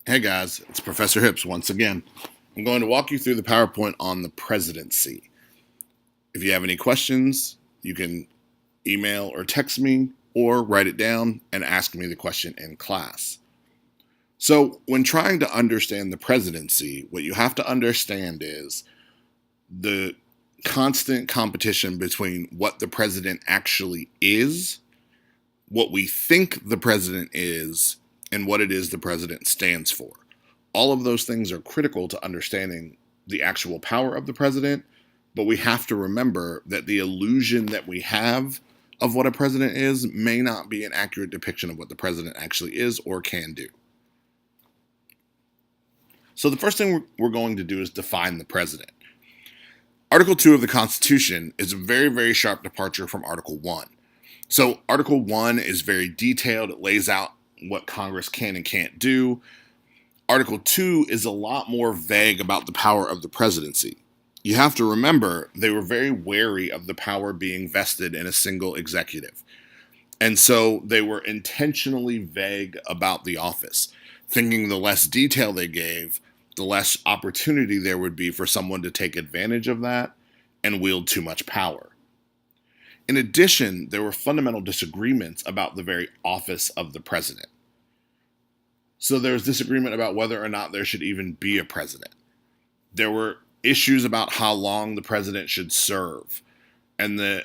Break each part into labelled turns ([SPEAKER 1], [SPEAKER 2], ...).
[SPEAKER 1] Hey guys, it's Professor Hips once again. I'm going to walk you through the PowerPoint on the presidency. If you have any questions, you can email or text me or write it down and ask me the question in class. So, when trying to understand the presidency, what you have to understand is the constant competition between what the president actually is, what we think the president is, and what it is the president stands for. All of those things are critical to understanding the actual power of the president, but we have to remember that the illusion that we have of what a president is may not be an accurate depiction of what the president actually is or can do. So, the first thing we're going to do is define the president. Article 2 of the Constitution is a very, very sharp departure from Article 1. So, Article 1 is very detailed, it lays out what Congress can and can't do. Article 2 is a lot more vague about the power of the presidency. You have to remember they were very wary of the power being vested in a single executive. And so they were intentionally vague about the office, thinking the less detail they gave, the less opportunity there would be for someone to take advantage of that and wield too much power. In addition, there were fundamental disagreements about the very office of the president. So there was disagreement about whether or not there should even be a president. There were issues about how long the president should serve, and the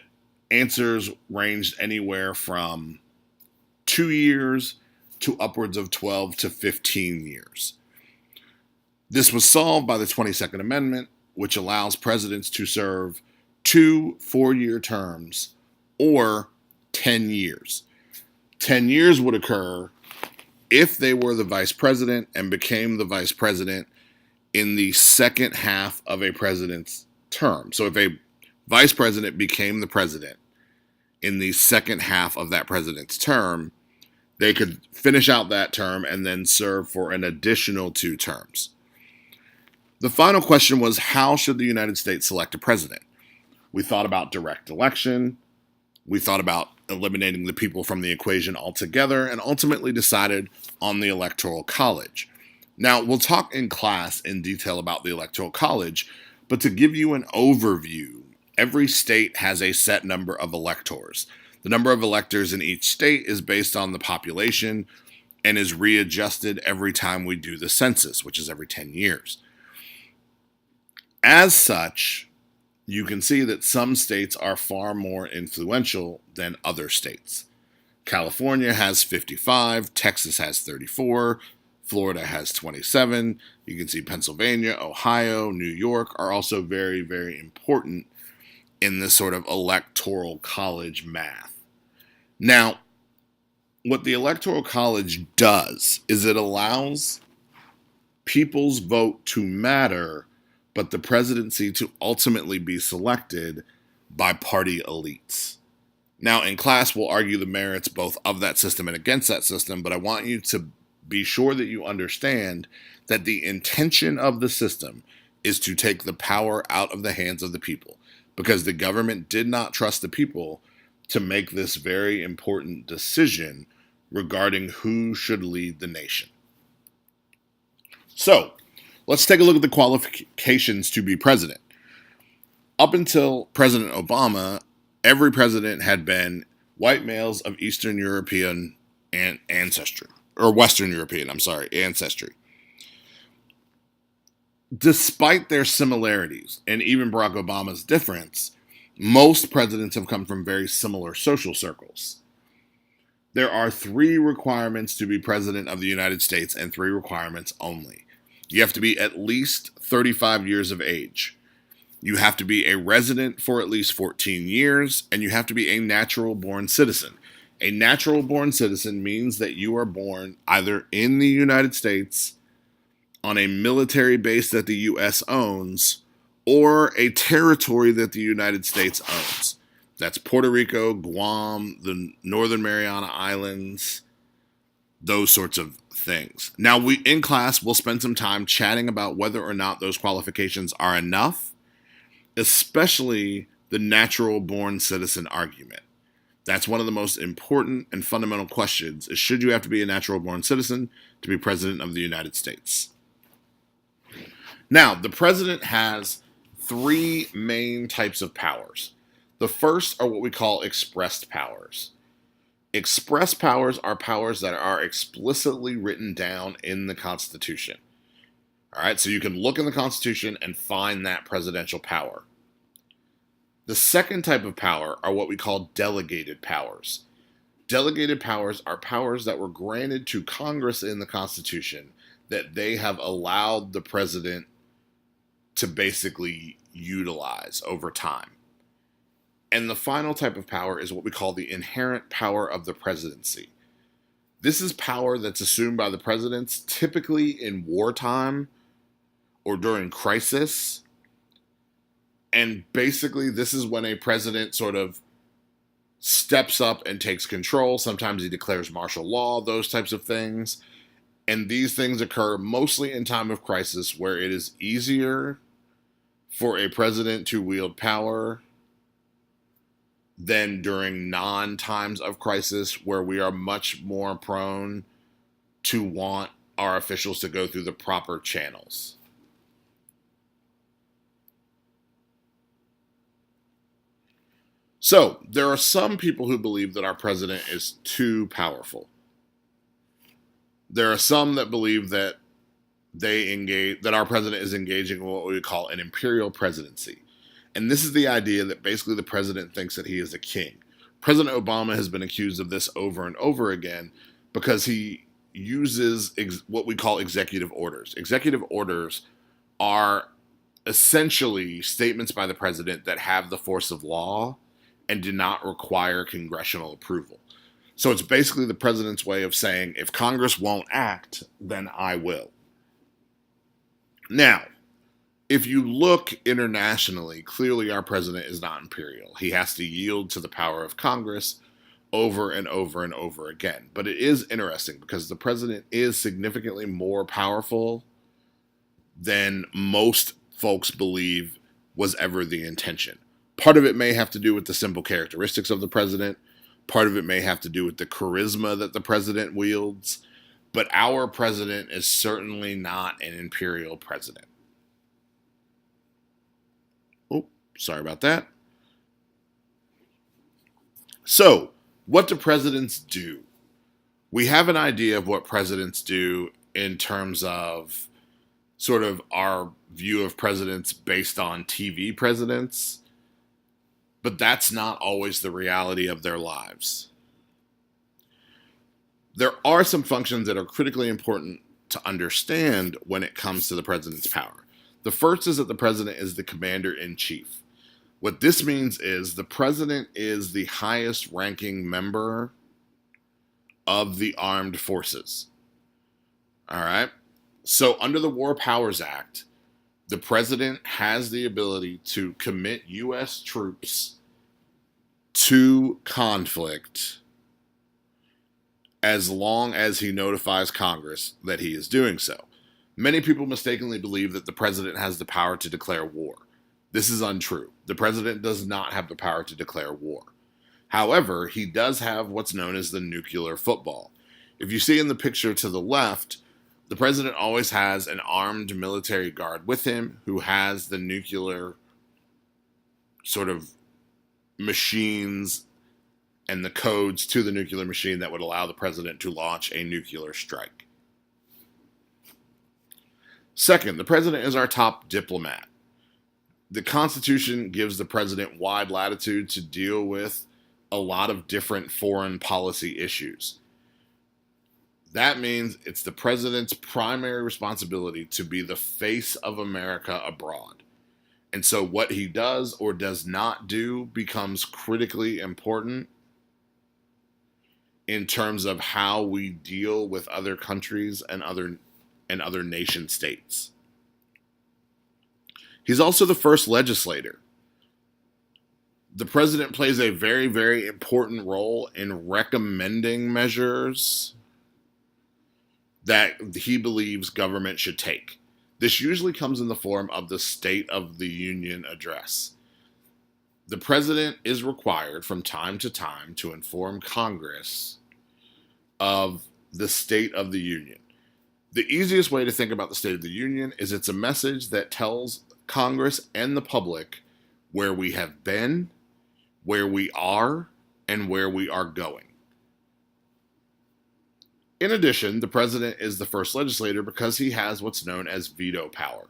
[SPEAKER 1] answers ranged anywhere from 2 years to upwards of 12 to 15 years. This was solved by the 22nd Amendment, which allows presidents to serve 2 4-year terms or 10 years. 10 years would occur if they were the vice president and became the vice president in the second half of a president's term. So if a vice president became the president in the second half of that president's term, they could finish out that term and then serve for an additional 2 terms. The final question was, how should the United States select a president? We thought about direct election. We thought about eliminating the people from the equation altogether and ultimately decided on the Electoral College. Now, we'll talk in class in detail about the Electoral College, but to give you an overview, every state has a set number of electors. The number of electors in each state is based on the population and is readjusted every time we do the census, which is every 10 years. As such, you can see that some states are far more influential than other states. California has 55, Texas has 34, Florida has 27. You can see Pennsylvania, Ohio, New York are also very, very important in this sort of electoral college math. Now, what the electoral college does is it allows people's vote to matter, but the presidency to ultimately be selected by party elites. Now, in class, we'll argue the merits both of that system and against that system, but I want you to be sure that you understand that the intention of the system is to take the power out of the hands of the people, because the government did not trust the people to make this very important decision regarding who should lead the nation. So, let's take a look at the qualifications to be president. Up until President Obama, every president had been white males of Eastern European ancestry, or Western European, ancestry. Despite their similarities, and even Barack Obama's difference, most presidents have come from very similar social circles. There are 3 requirements to be president of the United States, and 3 requirements only. You have to be at least 35 years of age. You have to be a resident for at least 14 years, and you have to be a natural-born citizen. A natural-born citizen means that you are born either in the United States, on a military base that the U.S. owns, or a territory that the United States owns. That's Puerto Rico, Guam, the Northern Mariana Islands, those sorts of things. Now, in class, we'll spend some time chatting about whether or not those qualifications are enough, especially the natural-born citizen argument. That's one of the most important and fundamental questions is should you have to be a natural born citizen to be president of the United States? Now, the president has three main types of powers. The first are what we call expressed powers. Express powers are powers that are explicitly written down in the Constitution. All right, so you can look in the Constitution and find that presidential power. The second type of power are what we call delegated powers. Delegated powers are powers that were granted to Congress in the Constitution that they have allowed the president to basically utilize over time. And the final type of power is what we call the inherent power of the presidency. This is power that's assumed by the presidents typically in wartime or during crisis. And basically, this is when a president sort of steps up and takes control. Sometimes he declares martial law, those types of things. And these things occur mostly in time of crisis where it is easier for a president to wield power than during non-times of crisis where we are much more prone to want our officials to go through the proper channels. So, there are some people who believe that our president is too powerful. There are some that believe that our president is engaging in what we call an imperial presidency. And this is the idea that basically the president thinks that he is a king. President Obama has been accused of this over and over again because he uses what we call executive orders. Executive orders are essentially statements by the president that have the force of law and do not require congressional approval. So it's basically the president's way of saying, if Congress won't act, then I will. Now, if you look internationally, clearly our president is not imperial. He has to yield to the power of Congress over and over and over again. But it is interesting because the president is significantly more powerful than most folks believe was ever the intention. Part of it may have to do with the simple characteristics of the president. Part of it may have to do with the charisma that the president wields. But our president is certainly not an imperial president. Oh, sorry about that. So, what do presidents do? We have an idea of what presidents do in terms of sort of our view of presidents based on TV presidents. But that's not always the reality of their lives. There are some functions that are critically important to understand when it comes to the president's power. The first is that the president is the commander-in-chief. What this means is the president is the highest ranking member of the armed forces. All right? So under the War Powers Act, the president has the ability to commit U.S. troops to conflict as long as he notifies Congress that he is doing so. Many people mistakenly believe that the president has the power to declare war. This is untrue. The president does not have the power to declare war. However, he does have what's known as the nuclear football. If you see in the picture to the left, the president always has an armed military guard with him who has the nuclear sort of machines and the codes to the nuclear machine that would allow the president to launch a nuclear strike. Second, the president is our top diplomat. The Constitution gives the president wide latitude to deal with a lot of different foreign policy issues. That means it's the president's primary responsibility to be the face of America abroad. And so what he does or does not do becomes critically important in terms of how we deal with other countries and other nation states. He's also the first legislator. The president plays a very, very important role in recommending measures that he believes government should take. This usually comes in the form of the State of the Union address. The president is required from time to time to inform Congress of the state of the union. The easiest way to think about the State of the Union is it's a message that tells Congress and the public where we have been, where we are, and where we are going. In addition, the president is the first legislator because he has what's known as veto power.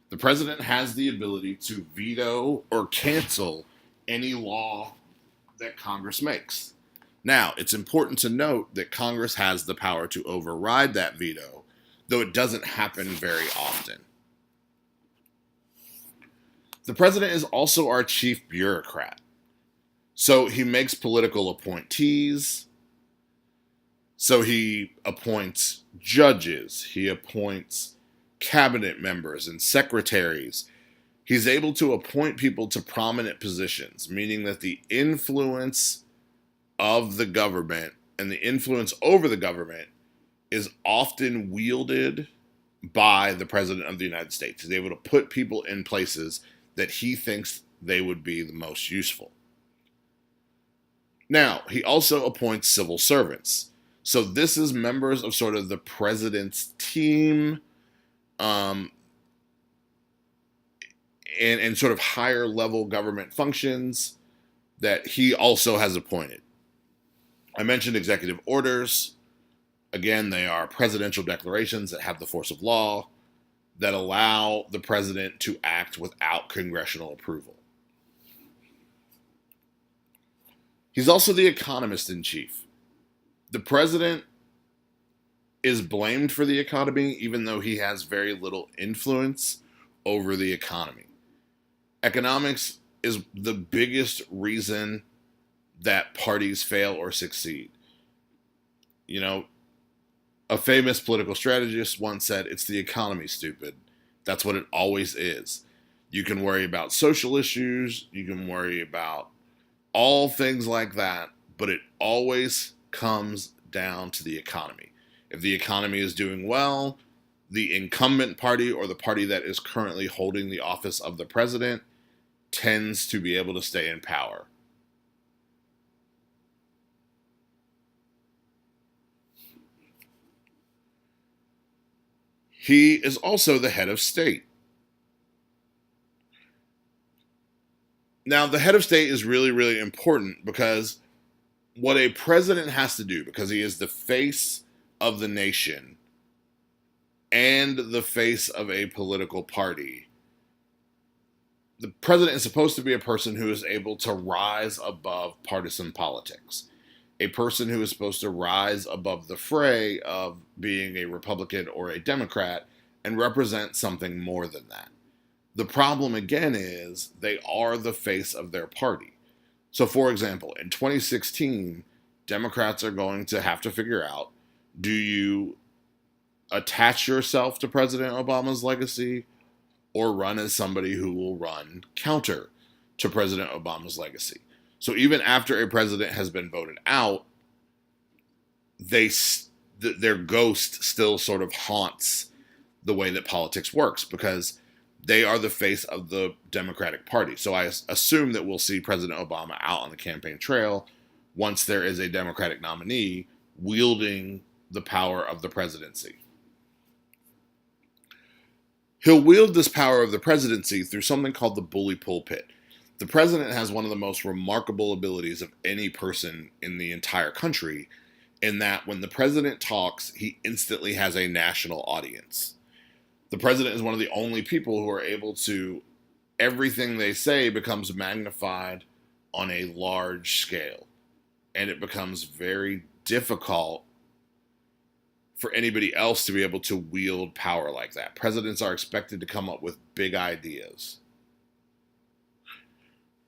[SPEAKER 1] The president has the ability to veto or cancel any law that Congress makes. Now, it's important to note that Congress has the power to override that veto, though it doesn't happen very often. The president is also our chief bureaucrat. So he makes political appointees. So he appoints judges. He appoints cabinet members and secretaries. He's able to appoint people to prominent positions, meaning that the influence of the government and the influence over the government is often wielded by the President of the United States. He's able to put people in places that he thinks they would be the most useful. Now, he also appoints civil servants. So this is members of sort of the president's team, and sort of higher level government functions that he also has appointed. I mentioned executive orders. Again, they are presidential declarations that have the force of law that allow the president to act without congressional approval. He's also the economist in chief. The president is blamed for the economy, even though he has very little influence over the economy. Economics is the biggest reason that parties fail or succeed. You know, a famous political strategist once said, "It's the economy, stupid." That's what it always is. You can worry about social issues, you can worry about all things like that, but it always comes down to the economy. If the economy is doing well, the incumbent party or the party that is currently holding the office of the president tends to be able to stay in power. He is also the head of state. Now, the head of state is really, really important because what a president has to do, because he is the face of the nation and the face of a political party, the president is supposed to be a person who is able to rise above partisan politics. A person who is supposed to rise above the fray of being a Republican or a Democrat and represent something more than that. The problem, again, is they are the face of their party. So, for example, in 2016, Democrats are going to have to figure out, do you attach yourself to President Obama's legacy or run as somebody who will run counter to President Obama's legacy? So even after a president has been voted out, their ghost still sort of haunts the way that politics works because they are the face of the Democratic Party. So I assume that we'll see President Obama out on the campaign trail once there is a Democratic nominee wielding the power of the presidency. He'll wield this power of the presidency through something called the bully pulpit. The president has one of the most remarkable abilities of any person in the entire country, in that when the president talks, he instantly has a national audience. The president is one of the only people who are able to, everything they say becomes magnified on a large scale. And it becomes very difficult for anybody else to be able to wield power like that. Presidents are expected to come up with big ideas.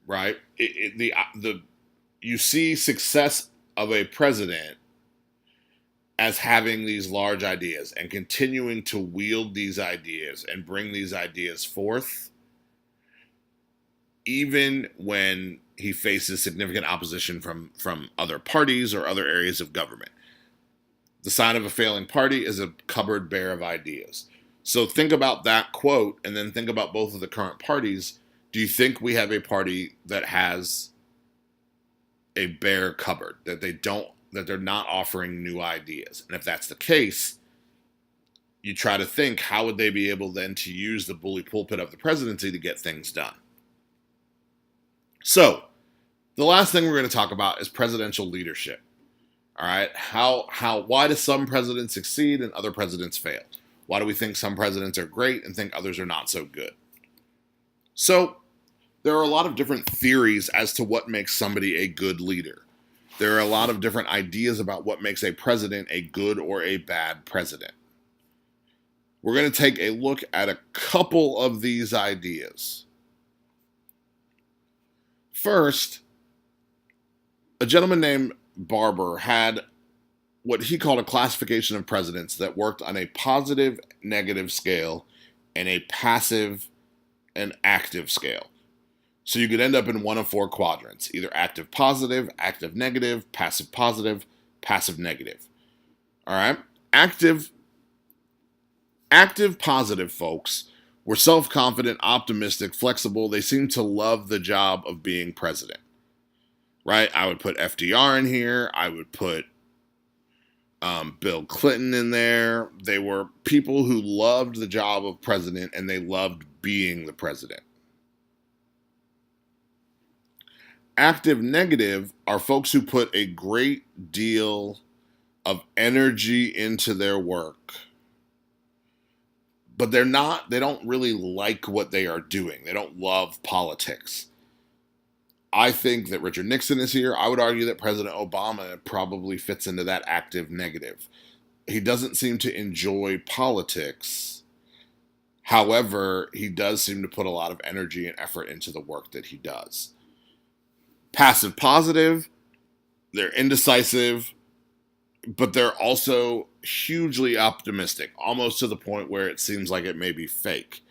[SPEAKER 1] Right? You see success of a president as having these large ideas and continuing to wield these ideas and bring these ideas forth, even when he faces significant opposition from other parties or other areas of government. The sign of a failing party is a cupboard bare of ideas. So think about that quote and then think about both of the current parties Do you think we have a party that has a bare cupboard, that they're not offering new ideas? And if that's the case, you try to think, how would they be able then to use the bully pulpit of the presidency to get things done? So, the last thing we're going to talk about is presidential leadership. All right, why do some presidents succeed and other presidents fail? Why do we think some presidents are great and think others are not so good? So, there are a lot of different theories as to what makes somebody a good leader. There are a lot of different ideas about what makes a president a good or a bad president. We're going to take a look at a couple of these ideas. First, a gentleman named Barber had what he called a classification of presidents that worked on a positive, negative scale and a passive and active scale. So you could end up in one of four quadrants, either active positive, active negative, passive positive, passive negative. All right? Active positive folks were self-confident, optimistic, flexible. They seemed to love the job of being president. Right? I would put FDR in here. I would put Bill Clinton in there. They were people who loved the job of president and they loved being the president. Active negative are folks who put a great deal of energy into their work, but they don't really like what they are doing. They don't love politics. I think that Richard Nixon is here. I would argue that President Obama probably fits into that active negative. He doesn't seem to enjoy politics. However, he does seem to put a lot of energy and effort into the work that he does. Passive positive, they're indecisive, but they're also hugely optimistic, almost to the point where it seems like it may be fake.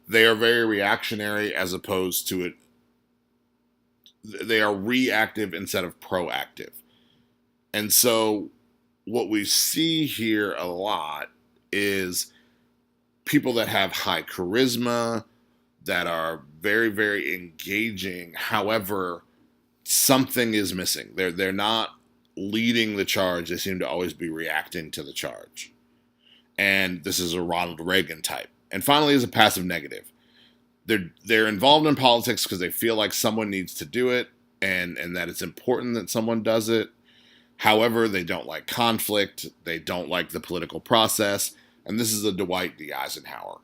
[SPEAKER 1] They are very reactionary as opposed to it. They are reactive instead of proactive. And so what we see here a lot is people that have high charisma, that are very, very engaging. However, something is missing. They're not leading the charge. They seem to always be reacting to the charge. And this is a Ronald Reagan type. And finally is a passive negative. They're involved in politics because they feel like someone needs to do it and that it's important that someone does it. However, they don't like conflict. They don't like the political process. And this is a Dwight D. Eisenhower.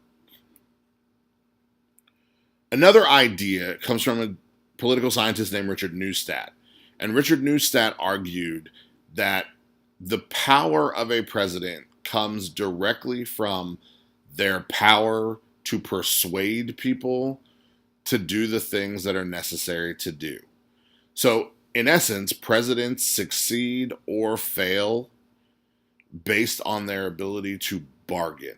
[SPEAKER 1] Another idea comes from a political scientist named Richard Neustadt. And Richard Neustadt argued that the power of a president comes directly from their power to persuade people to do the things that are necessary to do. So, in essence, presidents succeed or fail based on their ability to bargain,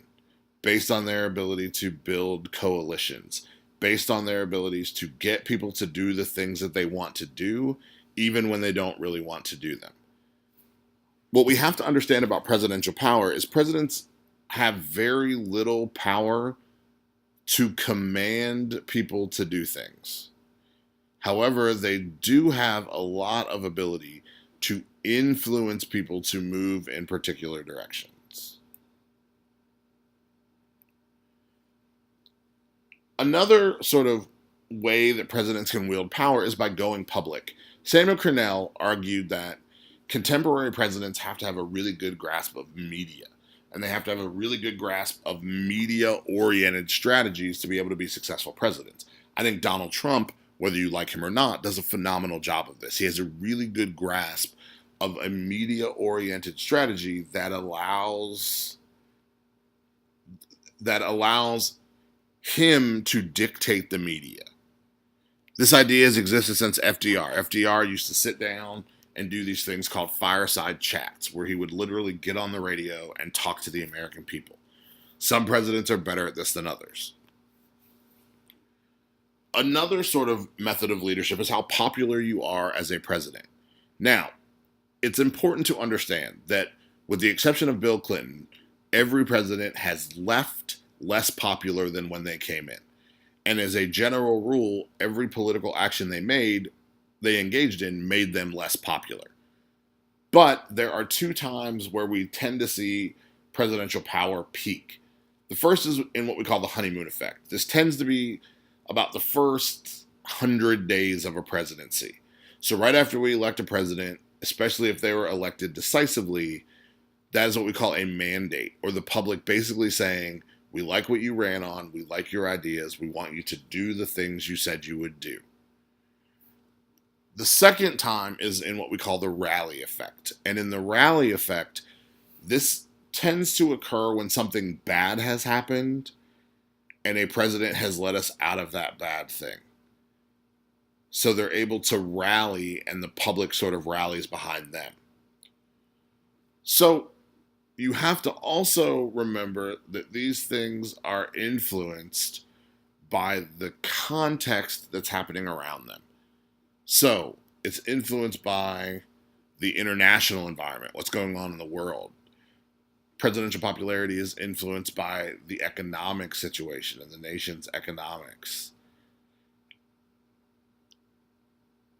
[SPEAKER 1] based on their ability to build coalitions, based on their abilities to get people to do the things that they want to do, even when they don't really want to do them. What we have to understand about presidential power is presidents have very little power to command people to do things. However, they do have a lot of ability to influence people to move in particular directions. Another sort of way that presidents can wield power is by going public. Samuel Cornell argued that contemporary presidents have to have a really good grasp of media. And they have to have a really good grasp of media-oriented strategies to be able to be successful presidents. I think Donald Trump, whether you like him or not, does a phenomenal job of this. He has a really good grasp of a media-oriented strategy that allows him to dictate the media. This idea has existed since FDR. FDR used to sit down and do these things called fireside chats, where he would literally get on the radio and talk to the American people. Some presidents are better at this than others. Another sort of method of leadership is how popular you are as a president. Now, it's important to understand that with the exception of Bill Clinton, every president has left less popular than when they came in. And as a general rule, every political action they engaged in made them less popular. But there are two times where we tend to see presidential power peak. The first is in what we call the honeymoon effect. This tends to be about the first 100 days of a presidency. So right after we elect a president, especially if they were elected decisively, that is what we call a mandate, or the public basically saying, we like what you ran on, we like your ideas, we want you to do the things you said you would do. The second time is in what we call the rally effect. And in the rally effect, this tends to occur when something bad has happened and a president has let us out of that bad thing. So they're able to rally and the public sort of rallies behind them. So you have to also remember that these things are influenced by the context that's happening around them. So it's influenced by the international environment, what's going on in the world. Presidential popularity is influenced by the economic situation and the nation's economics.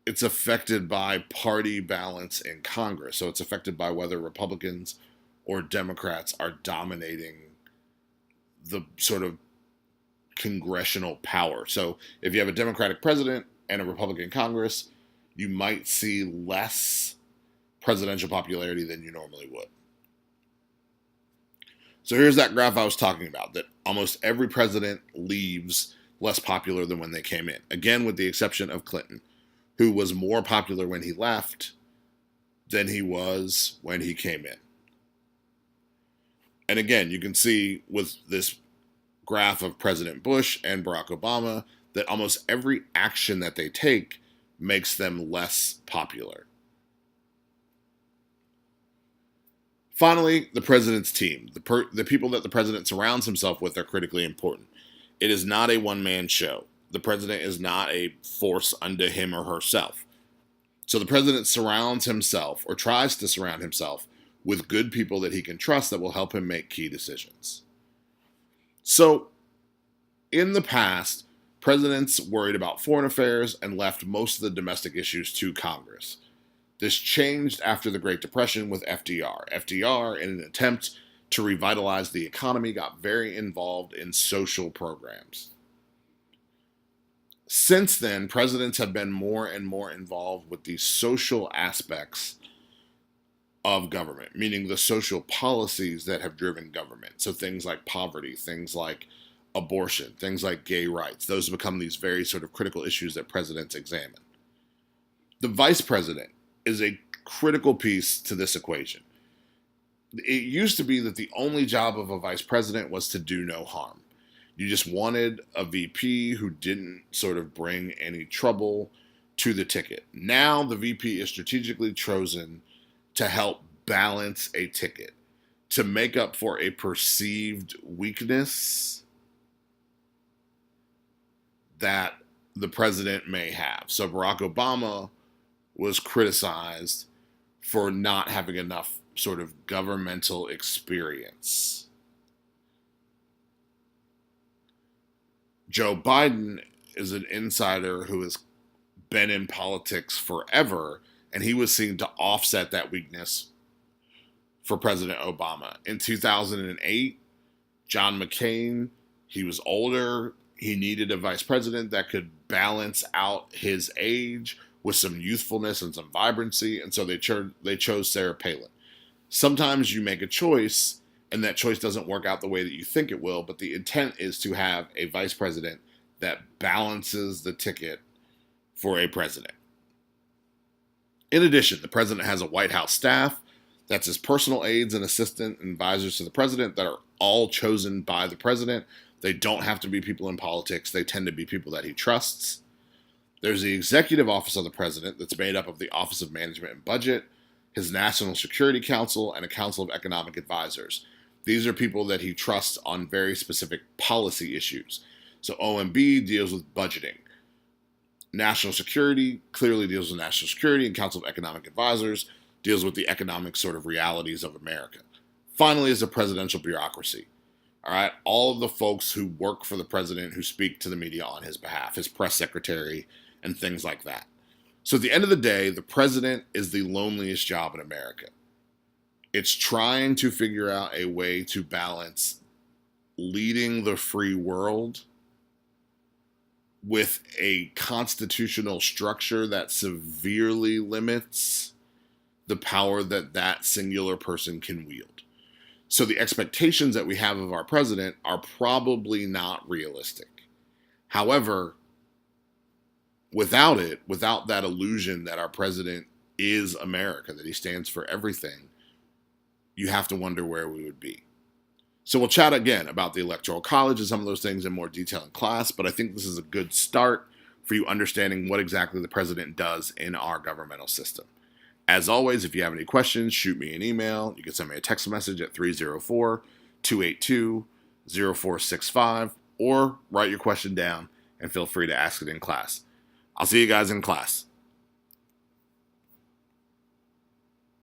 [SPEAKER 1] It's affected by party balance in Congress. So it's affected by whether Republicans or Democrats are dominating the sort of congressional power. So if you have a Democratic president and a Republican Congress, you might see less presidential popularity than you normally would. So here's that graph I was talking about, that almost every president leaves less popular than when they came in. Again, with the exception of Clinton, who was more popular when he left than he was when he came in. And again, you can see with this graph of President Bush and Barack Obama that almost every action that they take makes them less popular. Finally, the president's team. The people that the president surrounds himself with are critically important. It is not a one-man show. The president is not a force unto him or herself. So the president surrounds himself, or tries to surround himself, with good people that he can trust that will help him make key decisions. So, in the past, presidents worried about foreign affairs and left most of the domestic issues to Congress. This changed after the Great Depression with FDR. FDR, in an attempt to revitalize the economy, got very involved in social programs. Since then, presidents have been more and more involved with the social aspects of government, meaning the social policies that have driven government. So things like poverty, things like abortion, things like gay rights. Those become these very sort of critical issues that presidents examine. The vice president is a critical piece to this equation. It used to be that the only job of a vice president was to do no harm. You just wanted a VP who didn't sort of bring any trouble to the ticket. Now the VP is strategically chosen to help balance a ticket, to make up for a perceived weakness that the president may have. So Barack Obama was criticized for not having enough sort of governmental experience. Joe Biden is an insider who has been in politics forever, and he was seen to offset that weakness for President Obama. In 2008, John McCain, he was older. He needed a vice president that could balance out his age with some youthfulness and some vibrancy, and so they chose Sarah Palin. Sometimes you make a choice, and that choice doesn't work out the way that you think it will, but the intent is to have a vice president that balances the ticket for a president. In addition, the president has a White House staff, that's his personal aides and assistant and advisors to the president, that are all chosen by the president. They don't have to be people in politics. They tend to be people that he trusts. There's the Executive Office of the President that's made up of the Office of Management and Budget, his National Security Council, and a Council of Economic Advisors. These are people that he trusts on very specific policy issues. So OMB deals with budgeting. National Security clearly deals with national security, and Council of Economic Advisors deals with the economic sort of realities of America. Finally is the presidential bureaucracy. All right, all of the folks who work for the president who speak to the media on his behalf, his press secretary, and things like that. So at the end of the day, the president is the loneliest job in America. It's trying to figure out a way to balance leading the free world with a constitutional structure that severely limits the power that that singular person can wield. So the expectations that we have of our president are probably not realistic. However, without that illusion that our president is America, that he stands for everything, you have to wonder where we would be. So we'll chat again about the Electoral College and some of those things in more detail in class, but I think this is a good start for you understanding what exactly the president does in our governmental system. As always, if you have any questions, shoot me an email. You can send me a text message at 304-282-0465 or write your question down and feel free to ask it in class. I'll see you guys in class.